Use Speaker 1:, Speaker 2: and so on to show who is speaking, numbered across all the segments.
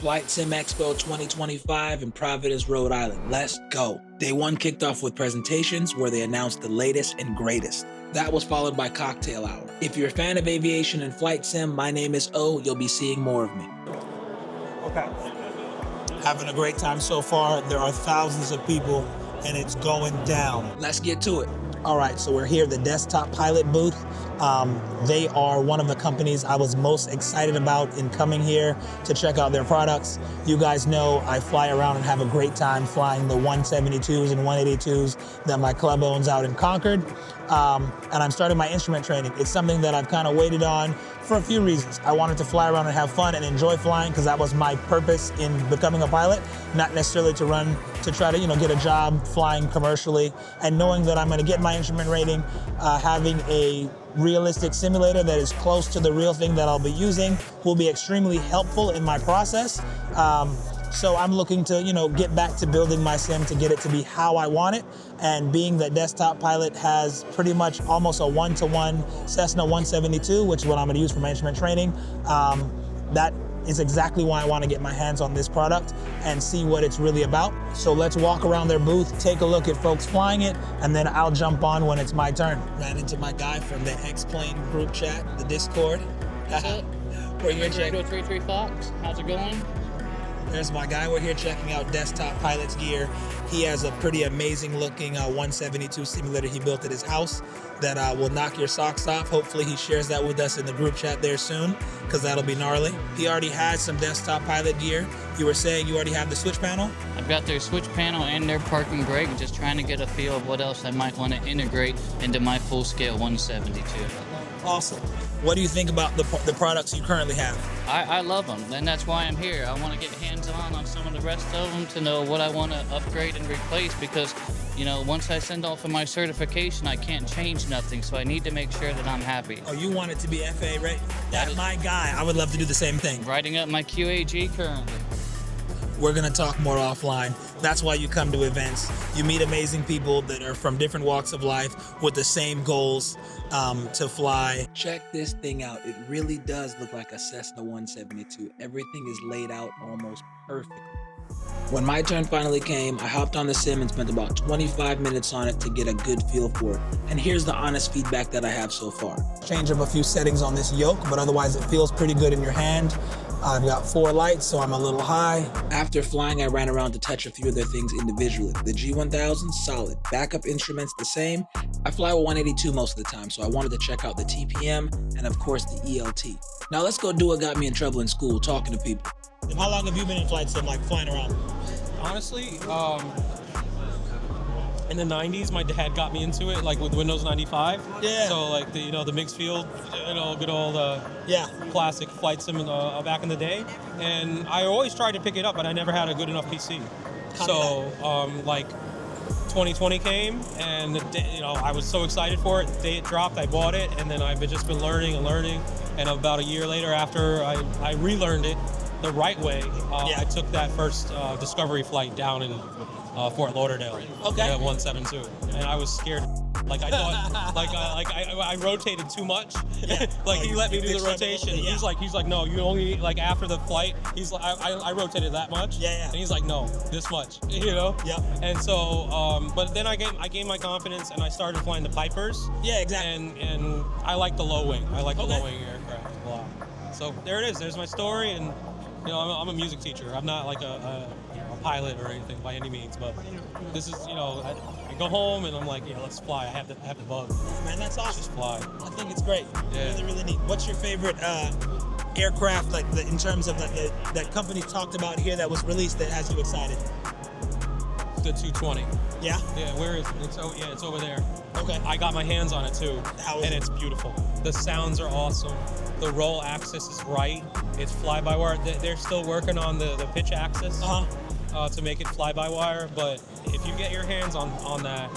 Speaker 1: Flight Sim Expo 2025 in Providence, Rhode Island. Let's go. Day one kicked off with presentations where they announced the latest and greatest. That was followed by cocktail hour. If you're a fan of aviation and flight sim, my name is O. You'll be seeing more of me. Okay. Having a great time so far. There are thousands of people and it's going down. Let's get to it. All right, so we're here at the Desktop Pilot booth. They are one of the companies I was most excited about in coming here to check out their products. You guys know I fly around and have a great time flying the 172s and 182s that my club owns out in Concord. And I'm starting my instrument training. It's something that I've kind of waited on for a few reasons. I wanted to fly around and have fun and enjoy flying because that was my purpose in becoming a pilot, not necessarily to try to get a job flying commercially. And knowing that I'm going to get my instrument rating, having a realistic simulator that is close to the real thing that I'll be using will be extremely helpful in my process. So I'm looking to, get back to building my sim to get it to be how I want it. And being that Desktop Pilot has pretty much almost a one-to-one Cessna 172, which is what I'm going to use for my instrument training, that is exactly why I want to get my hands on this product and see what it's really about. So let's walk around their booth, take a look at folks flying it, and then I'll jump on when it's my turn. Ran into my guy from the X-Plane group chat, the Discord.
Speaker 2: What's up?
Speaker 1: We're here checking.
Speaker 2: 033 Fox. How's it going?
Speaker 1: There's my guy. We're here checking out Desktop Pilot's gear. He has a pretty amazing looking 172 simulator he built at his house that will knock your socks off. Hopefully he shares that with us in the group chat there soon, because that'll be gnarly. He already has some Desktop Pilot gear. You were saying you already have the switch panel?
Speaker 2: I've got their switch panel and their parking brake, and just trying to get a feel of what else I might want to integrate into my full-scale 172.
Speaker 1: Awesome. What do you think about the products you currently have?
Speaker 2: I love them, and that's why I'm here. I want to get hands-on some of the rest of them to know what I want to upgrade and replace, because, once I send off for my certification, I can't change nothing, so I need to make sure that I'm happy.
Speaker 1: Oh, you want it to be FAA, right? That's my guy. I would love to do the same thing.
Speaker 2: Writing up my QAG currently.
Speaker 1: We're going to talk more offline. That's why you come to events. You meet amazing people that are from different walks of life with the same goals to fly. Check this thing out. It really does look like a Cessna 172. Everything is laid out almost perfectly. When my turn finally came, I hopped on the sim and spent about 25 minutes on it to get a good feel for it. And here's the honest feedback that I have so far. Change up a few settings on this yoke, but otherwise it feels pretty good in your hand. I've got 4 lights, so I'm a little high. After flying, I ran around to touch a few of their things individually. The G1000, solid. Backup instruments, the same. I fly with 182 most of the time, so I wanted to check out the TPM and, of course, the ELT. Now let's go do what got me in trouble in school, talking to people. How long have you been in flight sim, flying around?
Speaker 3: Honestly, in the 90s, my dad got me into it, with Windows 95.
Speaker 1: Yeah.
Speaker 3: So, the mixed field, good old classic flight sim back in the day. And I always tried to pick it up, but I never had a good enough PC. So, 2020 came, and I was so excited for it. The day it dropped, I bought it, and then I've just been learning and learning. And about a year later, after I relearned it the right way, I took that first discovery flight down in Fort Lauderdale.
Speaker 1: Okay.
Speaker 3: 172, and I was scared. I thought, I rotated too much.
Speaker 1: Yeah.
Speaker 3: He let me do the rotation.
Speaker 1: Yeah.
Speaker 3: He's like, no, you only after the flight. He's like, I rotated that much.
Speaker 1: Yeah.
Speaker 3: And he's like, no, this much.
Speaker 1: Yep.
Speaker 3: And so, but then I gained my confidence, and I started flying the Pipers.
Speaker 1: Yeah, exactly.
Speaker 3: And I like the low wing. I like the low wing aircraft a lot. So there it is. There's my story, and I'm a music teacher. I'm not a pilot or anything by any means, but this is, I go home and I'm like, let's fly. I have the bug.
Speaker 1: Man, that's awesome.
Speaker 3: Just fly.
Speaker 1: I think it's great.
Speaker 3: Yeah.
Speaker 1: Really, really neat. What's your favorite aircraft, in terms of that company talked about here that was released that has you excited?
Speaker 3: The 220.
Speaker 1: Yeah?
Speaker 3: Yeah, where is it? It's over there.
Speaker 1: Okay.
Speaker 3: I got my hands on it too.
Speaker 1: How is
Speaker 3: and
Speaker 1: it?
Speaker 3: It's beautiful. The sounds are awesome. The roll axis is right. It's fly-by-wire. They're still working on the pitch axis. To make it fly-by-wire, but if you get your hands on that,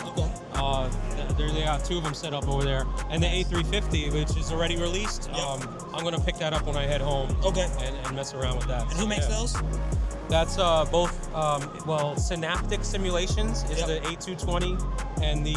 Speaker 3: they got 2 of them set up over there, and the A350, which is already released. I'm gonna pick that up when I head home.
Speaker 1: Okay.
Speaker 3: And mess around with that.
Speaker 1: And who makes those?
Speaker 3: That's both Synaptic Simulations is the A220, And the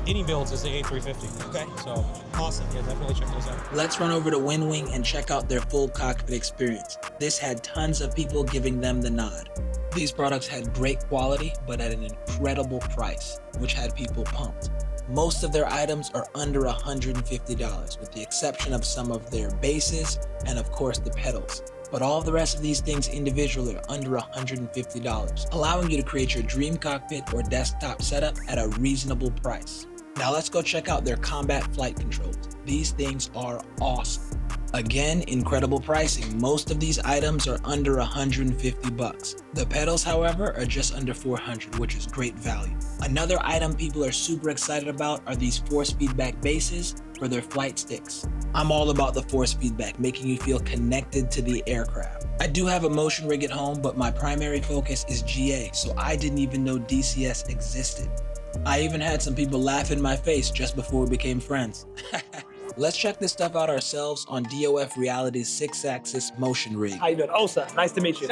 Speaker 3: Innie builds is the A350.
Speaker 1: Okay.
Speaker 3: So
Speaker 1: Awesome.
Speaker 3: yeah, definitely check those out.
Speaker 1: Let's run over to WinWing and check out their full cockpit experience. This had tons of people giving them the nod. These products had great quality, but at an incredible price, which had people pumped. Most of their items are under $150, with the exception of some of their bases and of course the pedals. But all the rest of these things individually are under $150, allowing you to create your dream cockpit or desktop setup at a reasonable price. Now let's go check out their combat flight controls. These things are awesome. Again, incredible pricing. Most of these items are under $150. The pedals, however, are just under $400, which is great value. Another item people are super excited about are these force feedback bases for their flight sticks. I'm all about the force feedback, making you feel connected to the aircraft. I do have a motion rig at home, but my primary focus is GA, so I didn't even know DCS existed. I even had some people laugh in my face just before we became friends. Let's check this stuff out ourselves on DOF Reality's 6-axis motion rig.
Speaker 4: How you doing? Osa, nice to meet you.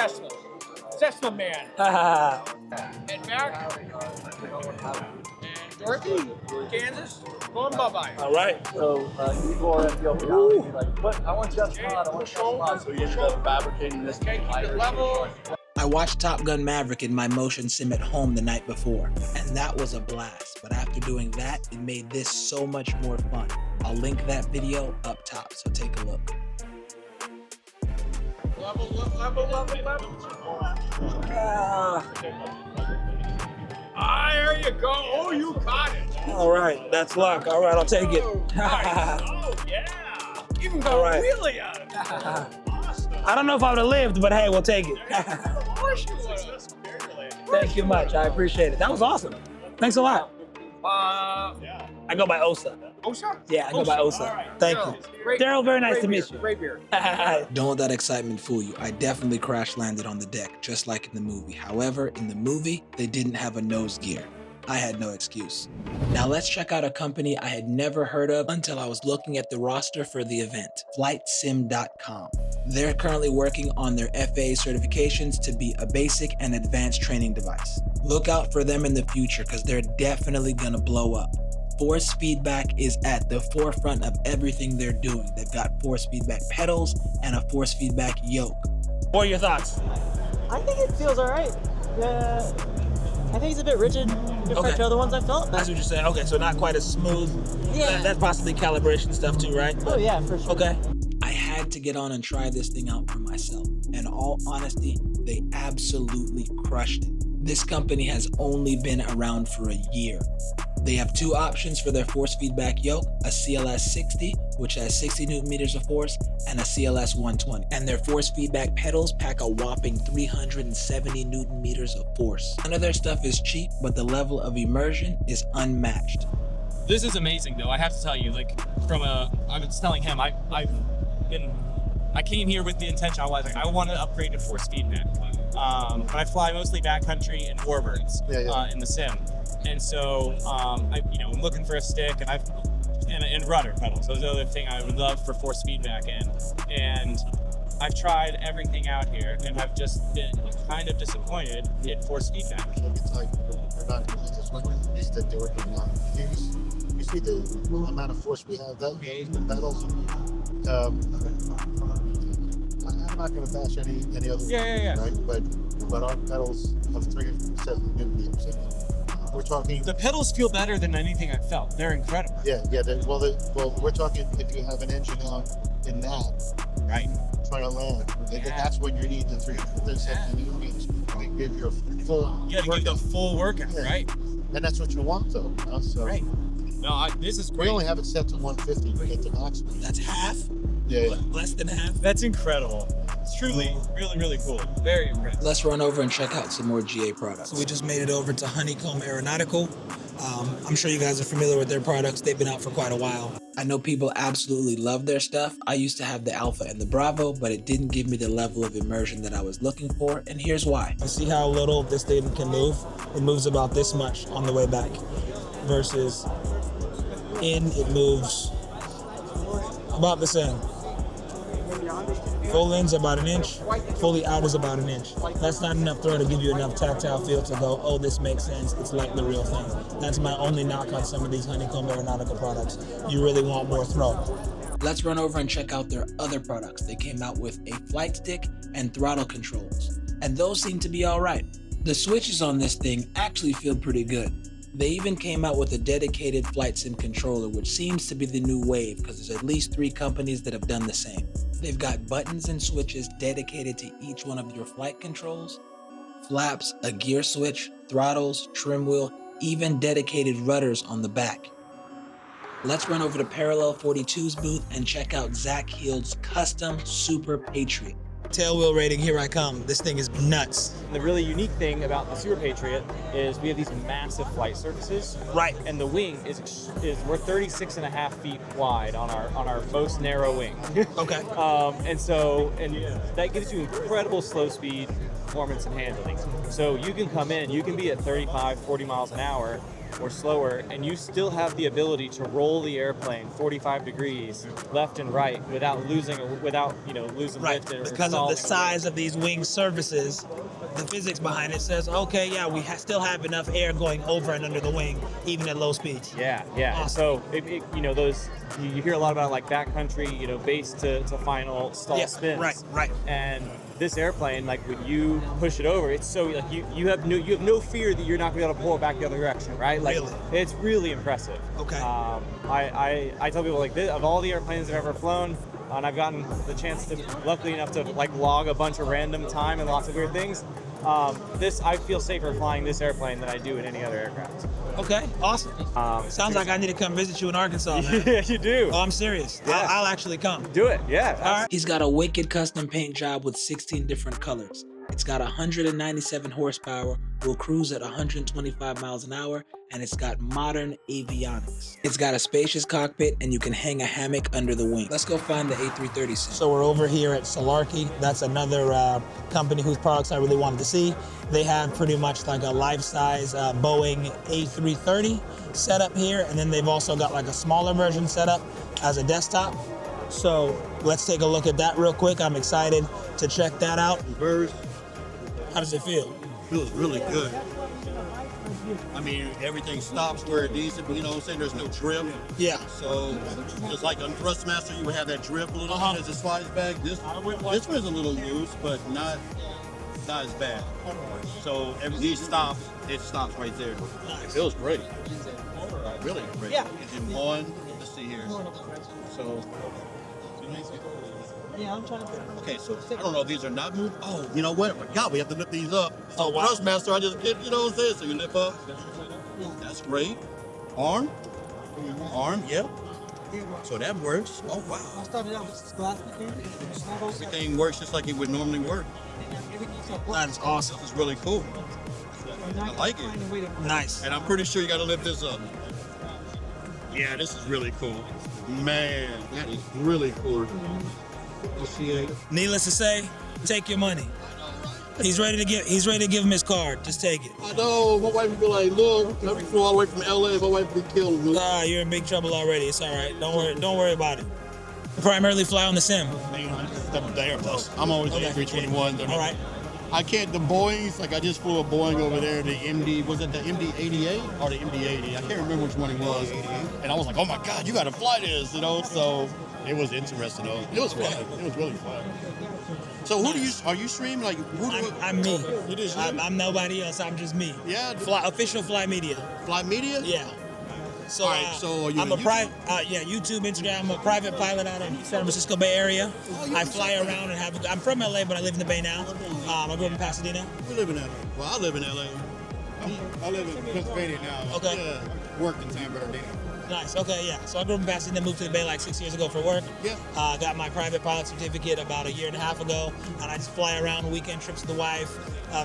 Speaker 5: Cessna man. And back. And Dorothy, Kansas. Going bye-bye.
Speaker 4: All right.
Speaker 6: So you go on DOF Reality, like, what? I want just mod, I want just mod. So you ended up fabricating this.
Speaker 5: Okay, keep it level.
Speaker 1: I watched Top Gun Maverick in my motion sim at home the night before, and that was a blast. But after doing that, it made this so much more fun. I'll link that video up top, so take a look.
Speaker 5: Level. There you go. Oh, you caught it.
Speaker 4: All right, that's luck. All right, I'll take it.
Speaker 5: Nice. Oh, yeah. Even got
Speaker 4: All right.
Speaker 5: a wheelie out of it. Awesome.
Speaker 4: I don't know if I would have lived, but hey, we'll take it.
Speaker 5: Of course you would.
Speaker 4: Thank you much. I appreciate it. That was awesome. Thanks a lot.
Speaker 5: Yeah.
Speaker 4: I go by Osa.
Speaker 5: Osa?
Speaker 4: Yeah, I go by Osa.
Speaker 5: All right.
Speaker 4: Thank
Speaker 5: Daryl.
Speaker 4: you.
Speaker 5: Great-
Speaker 4: Daryl, very nice
Speaker 5: great
Speaker 4: to
Speaker 5: beer,
Speaker 4: meet you.
Speaker 5: Great beer.
Speaker 1: Don't let that excitement fool you. I definitely crash landed on the deck, just like in the movie. However, in the movie, they didn't have a nose gear. I had no excuse. Now let's check out a company I had never heard of until I was looking at the roster for the event, FlightSim.com. They're currently working on their FAA certifications to be a basic and advanced training device. Look out for them in the future because they're definitely gonna blow up. Force feedback is at the forefront of everything they're doing. They've got force feedback pedals and a force feedback yoke.
Speaker 4: What are your thoughts?
Speaker 7: I think it feels all right. I think it's a bit rigid compared
Speaker 4: Okay.
Speaker 7: to other ones I've felt.
Speaker 4: That's what you're saying. Okay, so not quite as smooth.
Speaker 7: Yeah.
Speaker 4: That's possibly calibration stuff too, right?
Speaker 7: Oh yeah, for sure.
Speaker 4: Okay.
Speaker 1: I had to get on and try this thing out for myself. In all honesty, they absolutely crushed it. This company has only been around for a year. They have two options for their force feedback yoke, a CLS 60, which has 60 Newton meters of force, and a CLS 120. And their force feedback pedals pack a whopping 370 Newton meters of force. None of their stuff is cheap, but the level of immersion is unmatched.
Speaker 8: This is amazing though, I have to tell you, like I was telling him, I came here with the intention, I was like, I want to upgrade to force feedback. But I fly mostly backcountry and warbirds in the sim. And so, I'm looking for a stick and rudder pedals. Those are the other thing I would love for force feedback in. And I've tried everything out here and I've just been kind of disappointed in force feedback.
Speaker 6: It's like, we're not doing this one, is that they're working on. You see the amount of force we have, that the pedals. I'm not going to bash any other.
Speaker 8: Yeah.
Speaker 6: Right? But our pedals have 370 Newton meters. We're talking.
Speaker 8: The pedals feel better than anything I've felt. They're incredible.
Speaker 6: Yeah. Well, we're talking if you have an engine on in that,
Speaker 8: Right.
Speaker 6: trying to land, then that's when you need the 370 Newton meters. They give you a full.
Speaker 8: You gotta give the full workout,
Speaker 6: Yeah.
Speaker 8: right?
Speaker 6: And that's what you want, though. So
Speaker 8: Right. No, this is
Speaker 6: we
Speaker 8: great.
Speaker 6: only have it set to 150 to get the maximum.
Speaker 1: That's half?
Speaker 6: Yeah.
Speaker 1: Less than half?
Speaker 8: That's incredible. It's truly, really, really cool. Very impressive.
Speaker 1: Let's run over and check out some more GA products. So we just made it over to Honeycomb Aeronautical. I'm sure you guys are familiar with their products. They've been out for quite a while. I know people absolutely love their stuff. I used to have the Alpha and the Bravo, but it didn't give me the level of immersion that I was looking for, and here's why.
Speaker 4: You see how little this thing can move? It moves about this much on the way back versus it moves about the same. Full in's about an inch, fully out is about an inch. That's not enough throw to give you enough tactile feel to go, oh, this makes sense. It's like the real thing. That's my only knock on some of these honeycomb aeronautical products. You really want more throw.
Speaker 1: Let's run over and check out their other products. They came out with a flight stick and throttle controls, and those seem to be all right. The switches on this thing actually feel pretty good. They even came out with a dedicated Flight Sim controller, which seems to be the new wave because there's at least 3 companies that have done the same. They've got buttons and switches dedicated to each one of your flight controls, flaps, a gear switch, throttles, trim wheel, even dedicated rudders on the back. Let's run over to Parallel 42's booth and check out Zach Heald's custom Super Patriot.
Speaker 4: Tail wheel rating, here I come. This thing is nuts.
Speaker 8: The really unique thing about the Super Patriot is we have these massive flight surfaces.
Speaker 4: Right.
Speaker 8: And the wing is we're 36.5 feet wide on our most narrow wing.
Speaker 4: Okay.
Speaker 8: And that gives you incredible slow speed, performance, and handling. So you can come in, you can be at 35, 40 miles an hour or slower, and you still have the ability to roll the airplane 45 degrees left and right without losing
Speaker 4: Right,
Speaker 8: lift or
Speaker 4: because of the
Speaker 8: stalling.
Speaker 4: size of these wing surfaces, the physics behind it says, okay, yeah, we still have enough air going over and under the wing, even at low speeds.
Speaker 8: Yeah.
Speaker 4: Awesome.
Speaker 8: So those you hear a lot about like backcountry, base to final stall spins.
Speaker 4: Right.
Speaker 8: And this airplane, like when you push it over, it's so like you have no fear that you're not gonna be able to pull it back the other direction, right? Like
Speaker 4: Really?
Speaker 8: it's really impressive.
Speaker 4: Okay.
Speaker 8: I tell people like this, of all the airplanes I've ever flown, and I've gotten the chance to, luckily enough to like log a bunch of random time and lots of weird things. I feel safer flying this airplane than I do in any other aircraft.
Speaker 4: Okay, awesome. Sounds like I need to come visit you in Arkansas, man.
Speaker 8: Yeah, you do.
Speaker 4: Oh, I'm serious.
Speaker 8: Yeah.
Speaker 4: I'll actually come.
Speaker 8: Do it, yeah.
Speaker 4: All right.
Speaker 1: He's got a wicked custom paint job with 16 different colors. It's got 197 horsepower, will cruise at 125 miles an hour, and it's got modern avionics. It's got a spacious cockpit, and you can hang a hammock under the wing. Let's go find the A330 sim.
Speaker 4: So we're over here at Shalarki. That's another company whose products I really wanted to see. They have pretty much like a life-size Boeing A330 setup here, and then they've also got like a smaller version set up as a desktop. So let's take a look at that real quick. I'm excited to check that out.
Speaker 9: Birds,
Speaker 4: How does it feel?
Speaker 9: feels really good. I mean, everything stops where it needs to be, there's no drift.
Speaker 4: Yeah.
Speaker 9: So, just like on Thrustmaster, you would have that drift a little bit as it slides back. This one's a little loose, but not as bad. So, every stop, it stops right there. It feels great. Really great.
Speaker 7: Yeah.
Speaker 9: And one, let's see here. So,
Speaker 7: Yeah, I'm trying to.
Speaker 9: okay, so I don't know if these are not moved. Oh, you know what? God, we have to lift these up. So,
Speaker 4: Oh, wow.
Speaker 9: Thrustmaster, I just get, what I'm saying? So you lift up. That's great. Arm, yep. So that works. Oh, wow.
Speaker 7: I started out with glass.
Speaker 9: Everything works just like it would normally work.
Speaker 4: That is awesome.
Speaker 9: This is really cool. I like it.
Speaker 4: Nice.
Speaker 9: And I'm pretty sure you got to lift this up. Yeah, this is really cool. Man, that is really cool. You see it?
Speaker 4: Needless to say, take your money. He's ready to give him his card. Just take it.
Speaker 9: I know. My wife would be like, look, I flew all the way from LA. My wife would be killing me.
Speaker 4: You're in big trouble already. It's all right. Don't worry about it. You primarily fly on the sim.
Speaker 9: The Airbus. I'm always
Speaker 4: Okay.
Speaker 9: the A321.
Speaker 4: All right.
Speaker 9: I can't, the Boeings, like I just flew a Boeing over there, the MD, was it the MD-88 or the MD-80? I can't remember which one it was. And I was like, oh my God, you gotta fly this, so it was interesting though. It was fun, it was really fun. So are you streaming? Like,
Speaker 4: I'm me.
Speaker 9: You just
Speaker 4: I'm nobody else. I'm just me.
Speaker 9: Yeah.
Speaker 4: Official Fly Media.
Speaker 9: Fly Media?
Speaker 4: Yeah. So,
Speaker 9: All right, so are you
Speaker 4: I'm
Speaker 9: on
Speaker 4: a private, YouTube, Instagram. I'm a private pilot out of San Francisco Bay Area. I fly around and I'm from LA, but I live in the Bay now. I grew up in Pasadena.
Speaker 9: You live in LA. Well, I live in LA. I live in Pennsylvania now.
Speaker 4: Okay.
Speaker 9: Yeah, work in San Bernardino.
Speaker 4: Nice. Okay, yeah. So I grew up in Pasadena, moved to the Bay like 6 years ago for work.
Speaker 9: Yeah.
Speaker 4: Got my private pilot certificate about a year and a half ago, and I just fly around weekend trips with the wife,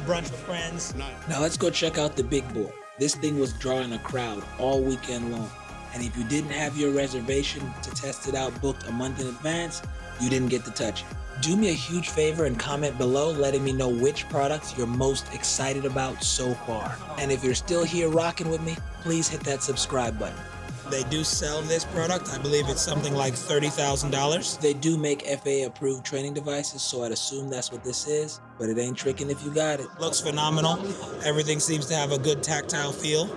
Speaker 4: brunch with friends.
Speaker 9: Nice.
Speaker 1: Now let's go check out the big boy. This thing was drawing a crowd all weekend long. And if you didn't have your reservation to test it out booked a month in advance, you didn't get to touch it. Do me a huge favor and comment below letting me know which products you're most excited about so far. And if you're still here rocking with me, please hit that subscribe button.
Speaker 4: They do sell this product. I believe it's something like $30,000.
Speaker 1: They do make FAA-approved training devices, so I'd assume that's what this is, but it ain't tricking if you got it.
Speaker 4: Looks phenomenal. Everything seems to have a good tactile feel.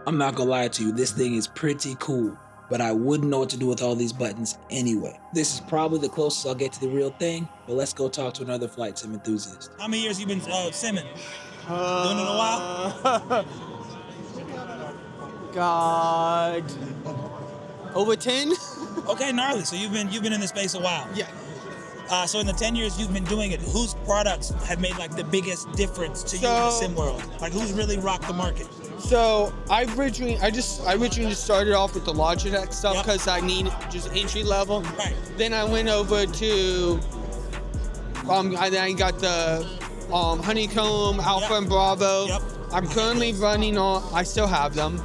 Speaker 1: I'm not gonna lie to you, this thing is pretty cool, but I wouldn't know what to do with all these buttons anyway. This is probably the closest I'll get to the real thing, but let's go talk to another flight sim enthusiast.
Speaker 4: How many years you been simming? Doing it a while?
Speaker 10: God, over 10.
Speaker 4: Okay, gnarly. So you've been in this space a while.
Speaker 10: Yeah.
Speaker 4: So in the 10 years you've been doing it, whose products have made like the biggest difference to you in the sim world? Like who's really rocked the market?
Speaker 10: So I originally just started off with the Logitech stuff because I need just entry level.
Speaker 4: Right.
Speaker 10: Then I went over to I got the Honeycomb, Alpha and Bravo.
Speaker 4: Yep.
Speaker 10: I'm currently running on. I still have them.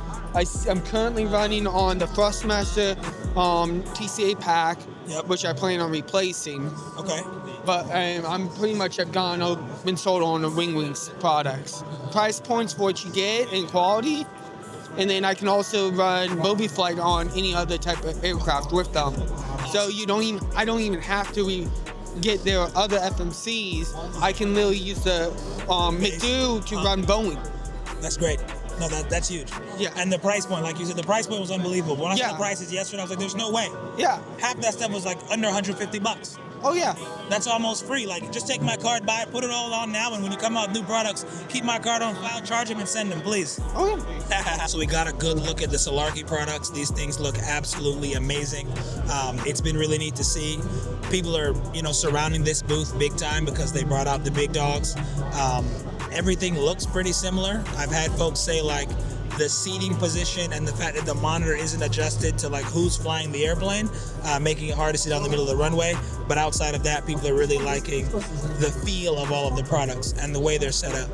Speaker 10: I'm currently running on the Thrustmaster TCA pack, which I plan on replacing.
Speaker 4: Okay.
Speaker 10: But I'm pretty much have been sold on the WinWing products. Price points for what you get and quality, and then I can also run Mobi Flight on any other type of aircraft with them. So I don't even have to get their other FMCs. I can literally use the McDo to run Boeing.
Speaker 4: That's great. No, that's huge.
Speaker 10: Yeah.
Speaker 4: And the price point, like you said, the price point was unbelievable. When I saw
Speaker 10: Yeah.
Speaker 4: the prices yesterday, I was like, there's no way.
Speaker 10: Yeah.
Speaker 4: Half that stuff was like under $150.
Speaker 10: Oh yeah.
Speaker 4: That's almost free. Like, just take my card, buy it, put it all on now, and when you come out with new products, keep my card on file, charge them, and send them, please.
Speaker 10: Oh yeah.
Speaker 4: So we got a good look at the Shalarki products. These things look absolutely amazing. It's been really neat to see. People are, surrounding this booth big time because they brought out the big dogs. Everything looks pretty similar. I've had folks say like the seating position and the fact that the monitor isn't adjusted to like who's flying the airplane, making it hard to see down the middle of the runway. But outside of that, people are really liking the feel of all of the products and the way they're set up.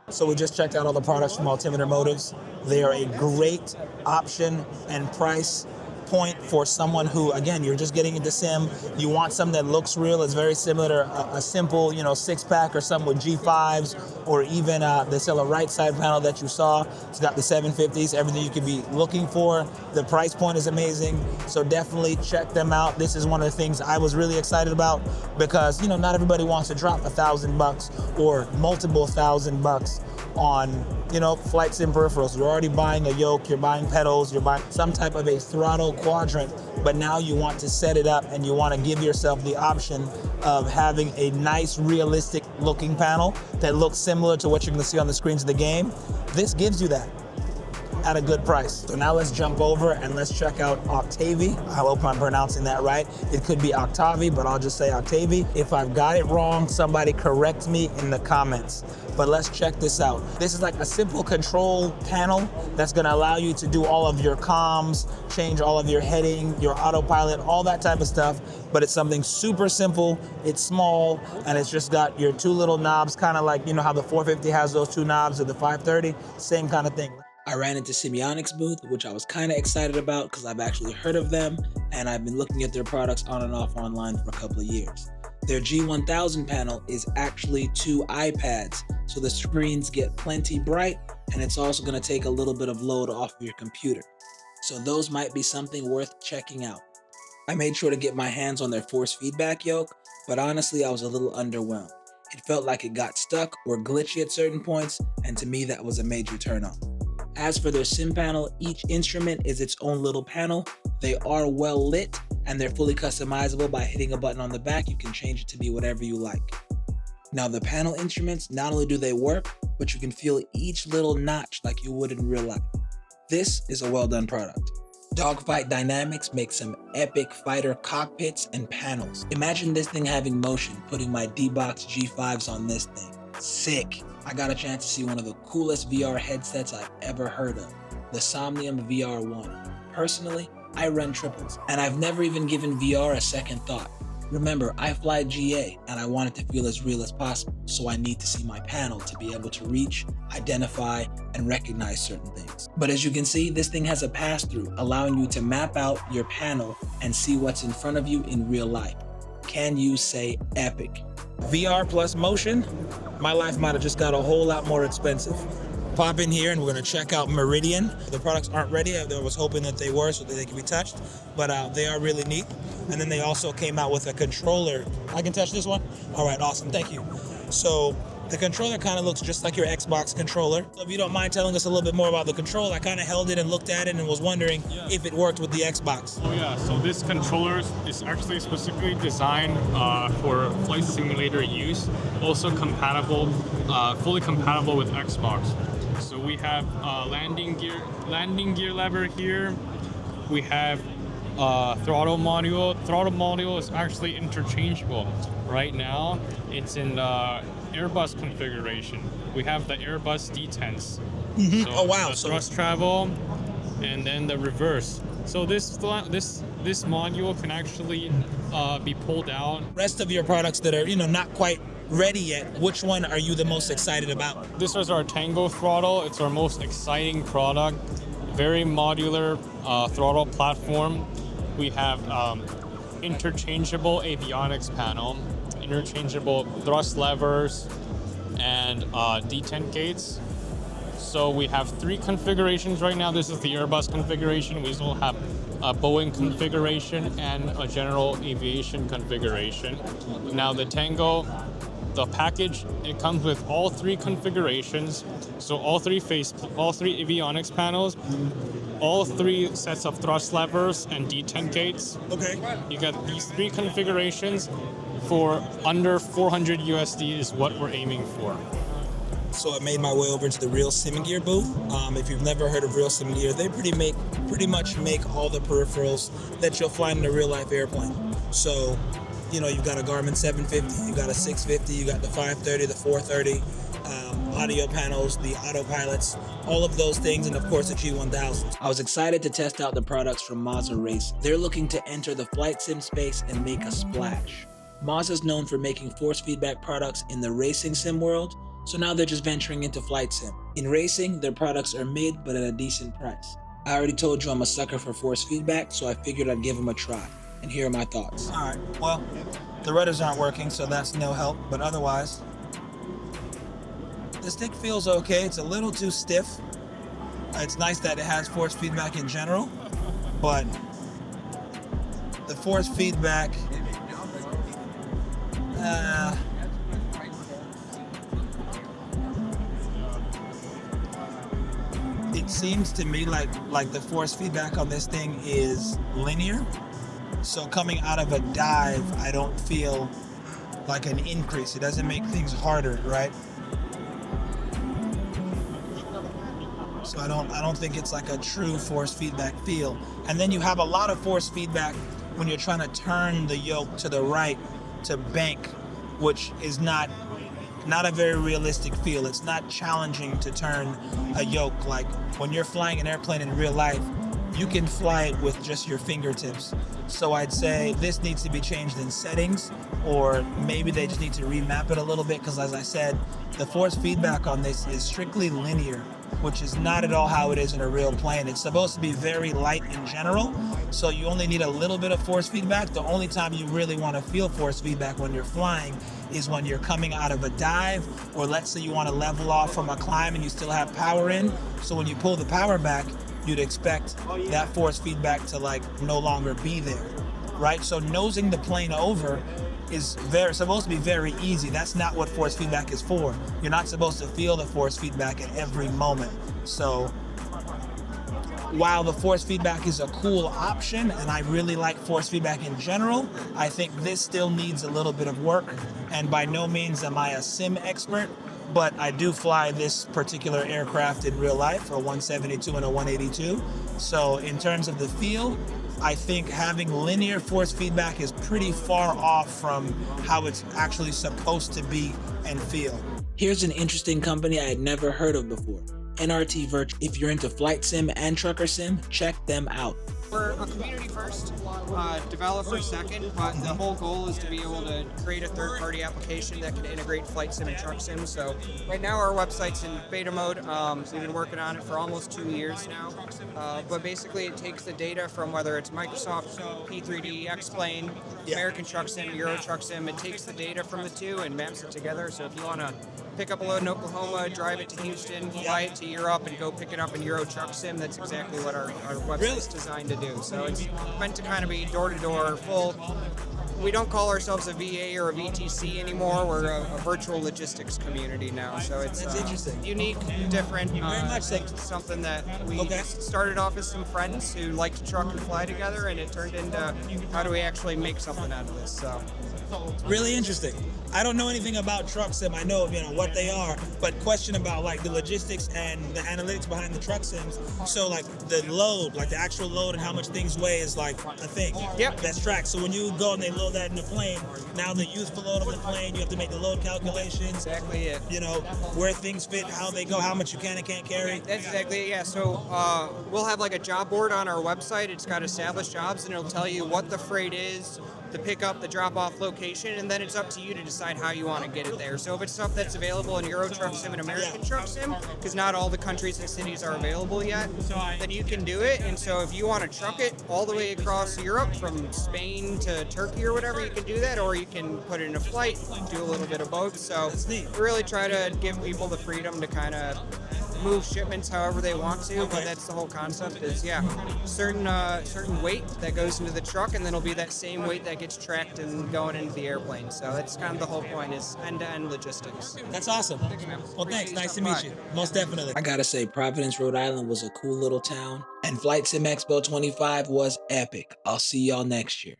Speaker 4: So we just checked out all the products from Altimeter Motives. They are a great option and price point for someone who, again, you're just getting into sim. You want something that looks real. It's very similar to a simple, six-pack or something with G5s, or even the Cella right side panel that you saw. It's got the 750s, everything you could be looking for. The price point is amazing, so definitely check them out. This is one of the things I was really excited about because, not everybody wants to drop $1,000 or multiple $1,000 on, flight sim peripherals. You're already buying a yoke, you're buying pedals, you're buying some type of a throttle quadrant, but now you want to set it up and you want to give yourself the option of having a nice, realistic looking panel that looks similar to what you're going to see on the screens of the game. This gives you that at a good price. So now let's jump over and let's check out Octavi. I hope I'm pronouncing that right. It could be Octavi, but I'll just say Octavi. If I've got it wrong, somebody correct me in the comments. But let's check this out. This is like a simple control panel that's gonna allow you to do all of your comms, change all of your heading, your autopilot, all that type of stuff. But it's something super simple, it's small, and it's just got your two little knobs, kind of like, how the 450 has those two knobs or the 530, same kind of thing.
Speaker 1: I ran into Simionic's booth, which I was kind of excited about because I've actually heard of them, and I've been looking at their products on and off online for a couple of years. Their G1000 panel is actually two iPads, so the screens get plenty bright, and it's also going to take a little bit of load off of your computer. So those might be something worth checking out. I made sure to get my hands on their force feedback yoke, but honestly I was a little underwhelmed. It felt like it got stuck or glitchy at certain points, and to me that was a major turn-off. As for their sim panel, each instrument is its own little panel. They are well lit and they're fully customizable. By hitting a button on the back, you can change it to be whatever you like. Now the panel instruments, not only do they work, but you can feel each little notch like you would in real life. This is a well done product. Dogfight Dynamics makes some epic fighter cockpits and panels. Imagine this thing having motion, putting my D-Box G5s on this thing. Sick. I got a chance to see one of the coolest VR headsets I've ever heard of, the Somnium VR1. Personally, I run triples, and I've never even given VR a second thought. Remember, I fly GA, and I want it to feel as real as possible, so I need to see my panel to be able to reach, identify, and recognize certain things. But as you can see, this thing has a pass-through, allowing you to map out your panel and see what's in front of you in real life. Can you say epic?
Speaker 4: VR plus motion, my life might have just got a whole lot more expensive. pop in here and we're gonna check out Meridian. The products aren't ready. I was hoping that they were so that they could be touched, but they are really neat. And then they also came out with a controller. I can touch this one? All right, awesome, thank you. So the controller kind of looks just like your Xbox controller. So if you don't mind telling us a little bit more about the controller, I kind of held it and looked at it and was wondering if it worked with the Xbox.
Speaker 11: Oh yeah, so this controller is actually specifically designed for flight simulator use. Also compatible, fully compatible with Xbox. So we have landing gear lever here. We have throttle module. Throttle module is actually interchangeable. Right now, it's in Airbus configuration. We have the Airbus D10s. So
Speaker 4: oh wow!
Speaker 11: The thrust travel, and then the reverse. So this module can actually be pulled out.
Speaker 4: Rest of your products that are not quite ready yet, which one are you the most excited about?
Speaker 11: This is our Tango throttle. It's our most exciting product. Very modular throttle platform. We have interchangeable avionics panel, interchangeable thrust levers, and detent gates. So we have 3 configurations right now. This is the Airbus configuration. We also have a Boeing configuration and a general aviation configuration. Now the Tango, the package, it comes with all 3 configurations. So all 3 avionics panels, all 3 sets of thrust levers and detent gates.
Speaker 4: Okay.
Speaker 11: You got these 3 configurations for under 400 USD is what we're aiming for.
Speaker 4: So I made my way over to the realism gear booth. If you've never heard of realism gear, they pretty much make all the peripherals that you'll find in a real life airplane. So, you've got a Garmin 750, you got a 650, you got the 530, the 430, audio panels, the autopilots, all of those things, and of course the G1000. I was excited to test out the products from Moza Race. They're looking to enter the flight sim space and make a splash. Moza is known for making force feedback products in the racing sim world, so now they're just venturing into flight sim. In racing, their products are mid but at a decent price. I already told you I'm a sucker for force feedback, so I figured I'd give them a try. And here are my thoughts. All right, well, the rudders aren't working, so that's no help, but otherwise, the stick feels okay. It's a little too stiff. It's nice that it has force feedback in general, but the force feedback, it seems to me like the force feedback on this thing is linear. So coming out of a dive, I don't feel like an increase. It doesn't make things harder, right? So I don't think it's like a true force feedback feel. And then you have a lot of force feedback when you're trying to turn the yoke to the right to bank, which is not a very realistic feel. It's not challenging to turn a yoke. Like when you're flying an airplane in real life, you can fly it with just your fingertips. So I'd say this needs to be changed in settings, or maybe they just need to remap it a little bit, because as I said, the force feedback on this is strictly linear, which is not at all how it is in a real plane. It's supposed to be very light in general, so you only need a little bit of force feedback. The only time you really want to feel force feedback when you're flying is when you're coming out of a dive, or let's say you want to level off from a climb and you still have power in. So when you pull the power back, you'd expect that force feedback to no longer be there, right? So nosing the plane over is supposed to be very easy. That's not what force feedback is for. You're not supposed to feel the force feedback at every moment. So while the force feedback is a cool option, and I really like force feedback in general, I think this still needs a little bit of work. And by no means am I a sim expert, but I do fly this particular aircraft in real life, a 172 and a 182. So in terms of the feel, I think having linear force feedback is pretty far off from how it's actually supposed to be and feel. Here's an interesting company I had never heard of before, NRT Virtual. If you're into flight sim and trucker sim, check them out.
Speaker 12: We're a community first, developer second, but the whole goal is to be able to create a third-party application that can integrate flight sim and truck sim. So right now our website's in beta mode. We've been working on it for almost 2 years now. But basically it takes the data from whether it's Microsoft P3D, X-Plane, American Truck Sim, Euro Truck Sim. It takes the data from the two and maps it together. So if you want to pick up a load in Oklahoma, drive it to Houston, fly it to Europe, and go pick it up in Euro Truck Sim. That's exactly what our website's designed to do. So it's meant to kind of be door-to-door, full. We don't call ourselves a VA or a VTC anymore. We're a virtual logistics community now. So it's
Speaker 4: interesting.
Speaker 12: Unique, different.
Speaker 4: Very much so.
Speaker 12: Something that we started off as some friends who like to truck and fly together, and it turned into how do we actually make something out of this. So
Speaker 4: really interesting. I don't know anything about truck sim. I know what they are, but question about like the logistics and the analytics behind the truck sims. So like the load, like the actual load and how much things weigh is like a thing.
Speaker 12: Yep.
Speaker 4: That's tracked. So when you go and they load that in the plane, now the useful load of the plane, you have to make the load calculations.
Speaker 12: Exactly it.
Speaker 4: Where things fit, how they go, how much you can and can't carry.
Speaker 12: That's exactly it. Yeah. So we'll have like a job board on our website. It's got established jobs, and it'll tell you what the freight is, the pickup, the drop-off location, and then it's up to you to decide how you want to get it there. So if it's stuff that's available in Euro Truck Sim and American Truck Sim, because not all the countries and cities are available yet, then you can do it. And so if you want to truck it all the way across Europe from Spain to Turkey or whatever, you can do that, or you can put it in a flight, do a little bit of both. So we really try to give people the freedom to kind of move shipments however they want to, but that's the whole concept is, certain weight that goes into the truck, and then it'll be that same weight that gets tracked and going into the airplane. So that's kind of the whole point is end-to-end logistics.
Speaker 4: That's awesome. Well, thanks. Nice to meet you. Most definitely.
Speaker 1: I gotta say, Providence, Rhode Island was a cool little town, and Flight Sim Expo 25 was epic. I'll see y'all next year.